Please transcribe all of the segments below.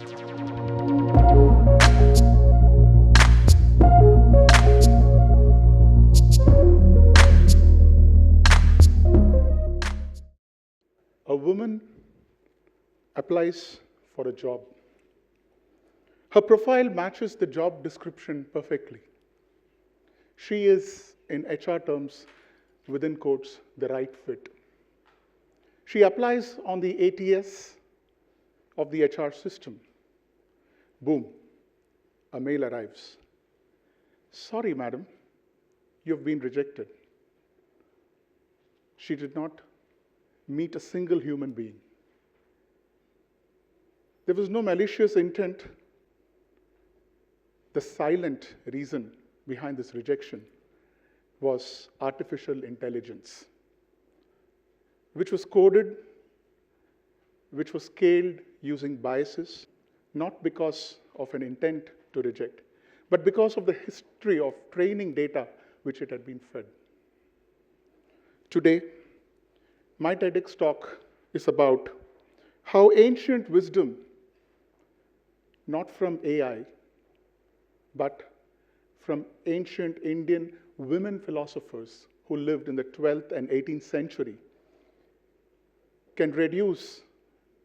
A woman applies for a job. Her profile matches the job description perfectly. She is, in HR terms, within quotes, the right fit. She applies on the ATS of the HR system. Boom, a mail arrives. Sorry, madam, you've been rejected. She did not meet a single human being. There was no malicious intent. The silent reason behind this rejection was artificial intelligence, which was coded, which was scaled using biases, not because of an intent to reject, but because of the history of training data which it had been fed. Today, my TEDx talk is about how ancient wisdom, not from AI, but from ancient Indian women philosophers who lived in the 12th and 18th century, can reduce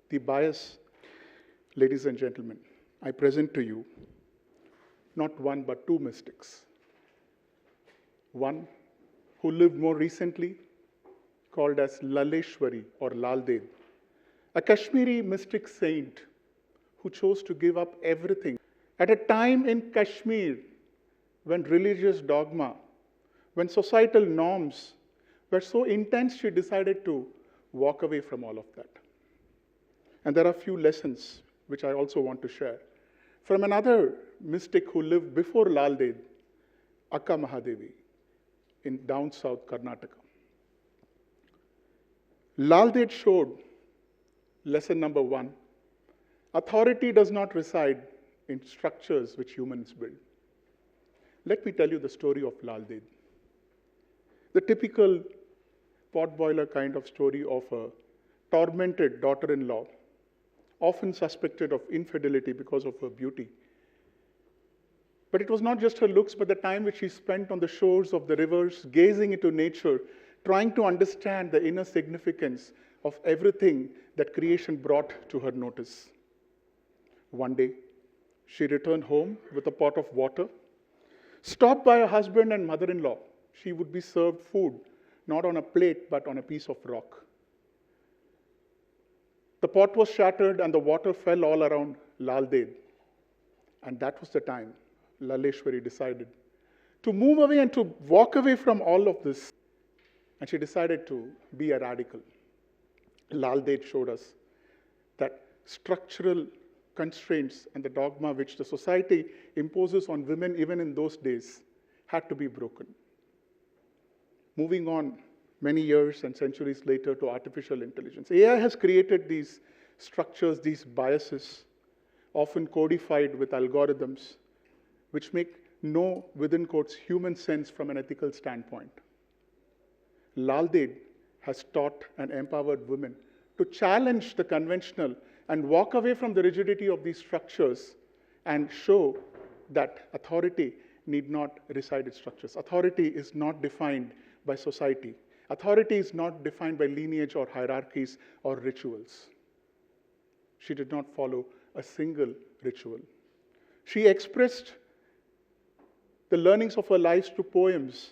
the bias. Ladies and gentlemen, I present to you not one but two mystics. One who lived more recently, called as Laleshwari or Laldev, a Kashmiri mystic saint who chose to give up everything at a time in Kashmir when religious dogma, when societal norms were so intense, she decided to walk away from all of that. And there are a few lessons which I also want to share from another mystic who lived before Laldev, Akka Mahadevi, in down south Karnataka. Laldev showed lesson number one: authority does not reside in structures which humans build. Let me tell you the story of Laldev. The typical potboiler kind of story of a tormented daughter-in-law, often suspected of infidelity because of her beauty. But it was not just her looks, but the time which she spent on the shores of the rivers, gazing into nature, trying to understand the inner significance of everything that creation brought to her notice. One day, she returned home with a pot of water. Stopped by her husband and mother-in-law, she would be served food, not on a plate, but on a piece of rock. The pot was shattered and the water fell all around Laldev. And that was the time Laleshwari decided to move away and to walk away from all of this. And she decided to be a radical. Laldev showed us that structural constraints and the dogma which the society imposes on women even in those days had to be broken. Moving on many years and centuries later to artificial intelligence. AI has created these structures, these biases, often codified with algorithms, which make no, within quotes, human sense from an ethical standpoint. Laldev has taught and empowered women to challenge the conventional and walk away from the rigidity of these structures and show that authority need not reside in structures. Authority is not defined by society. Authority is not defined by lineage or hierarchies or rituals. She did not follow a single ritual. She expressed the learnings of her life through poems,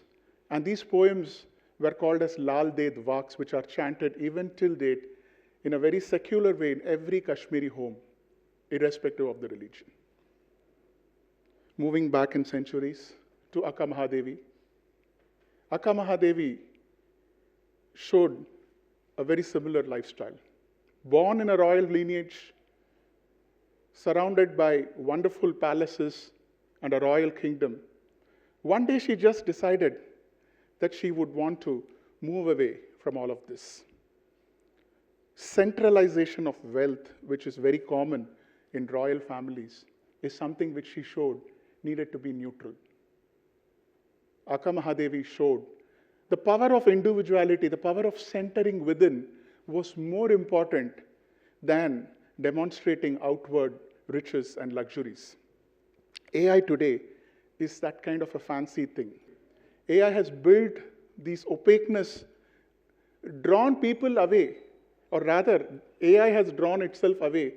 and these poems were called as Laldev Vaks, which are chanted even till date in a very secular way in every Kashmiri home, irrespective of the religion. Moving back in centuries to Akka Mahadevi. Akka Mahadevi showed a very similar lifestyle. Born in a royal lineage, surrounded by wonderful palaces and a royal kingdom, one day she just decided that she would want to move away from all of this. Centralization of wealth, which is very common in royal families, is something which she showed needed to be neutral. Akka Mahadevi showed the power of individuality, the power of centering within was more important than demonstrating outward riches, and luxuries. AI today is that kind of a fancy thing. AI has built these opaqueness, drawn people away, or rather, AI has drawn itself away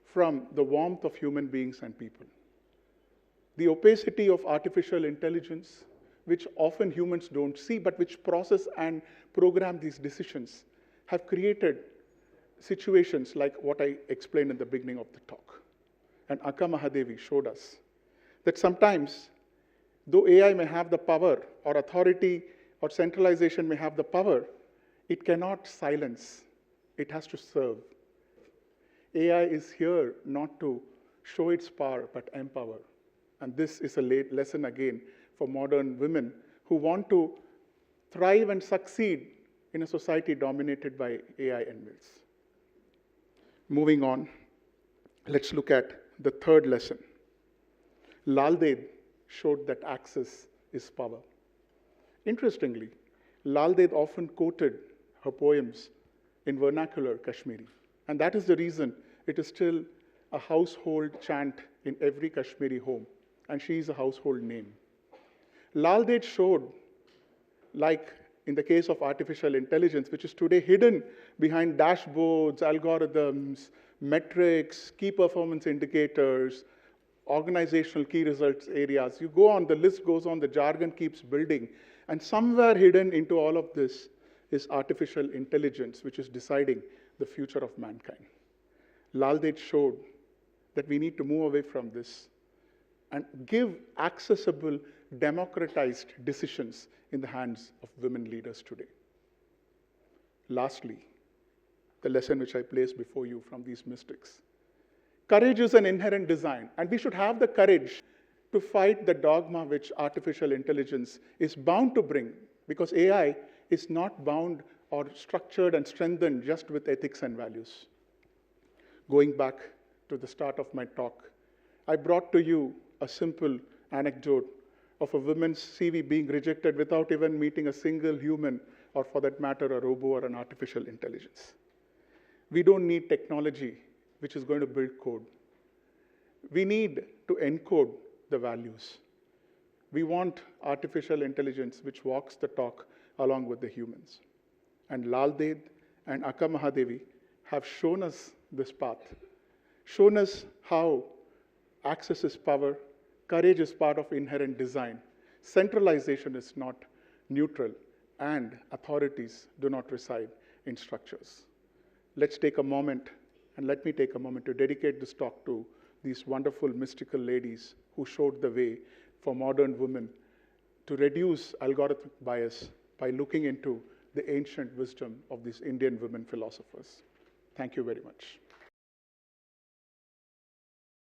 from the warmth of human beings and people. The opacity of artificial intelligence, which often humans don't see, but which process and program these decisions, have created situations like what I explained in the beginning of the talk. And Akka Mahadevi showed us that sometimes, though AI may have the power, or authority or centralization may have the power, it cannot silence. It has to serve. AI is here not to show its power, but empower. And this is a lesson again for modern women who want to thrive and succeed in a society dominated by AI and males. Moving on, let's look at the third lesson. Lal Ded showed that access is power. Interestingly, Lal Ded often quoted her poems in vernacular Kashmiri. And that is the reason it is still a household chant in every Kashmiri home. And she is a household name. Lal Ded showed, like in the case of artificial intelligence, which is today hidden behind dashboards, algorithms, metrics, key performance indicators, organizational key results areas. You go on, the list goes on, the jargon keeps building. And somewhere hidden into all of this is artificial intelligence, which is deciding the future of mankind. Lal Ded showed that we need to move away from this and give accessible, democratized decisions in the hands of women leaders today. Lastly, the lesson which I place before you from these mystics. Courage is an inherent design, and we should have the courage to fight the dogma which artificial intelligence is bound to bring, because AI is not bound or structured and strengthened just with ethics and values. Going back to the start of my talk, I brought to you a simple anecdote of a woman's CV being rejected without even meeting a single human, or for that matter, a robo or an artificial intelligence. We don't need technology which is going to build code. We need to encode the values. We want artificial intelligence which walks the talk along with the humans. And Lal Ded and Akka Mahadevi have shown us this path, shown us how access is power, courage is part of inherent design, centralization is not neutral, and authorities do not reside in structures. Let's take a moment, and let me take a moment to dedicate this talk to these wonderful mystical ladies who showed the way for modern women to reduce algorithmic bias by looking into the ancient wisdom of these Indian women philosophers. Thank you very much.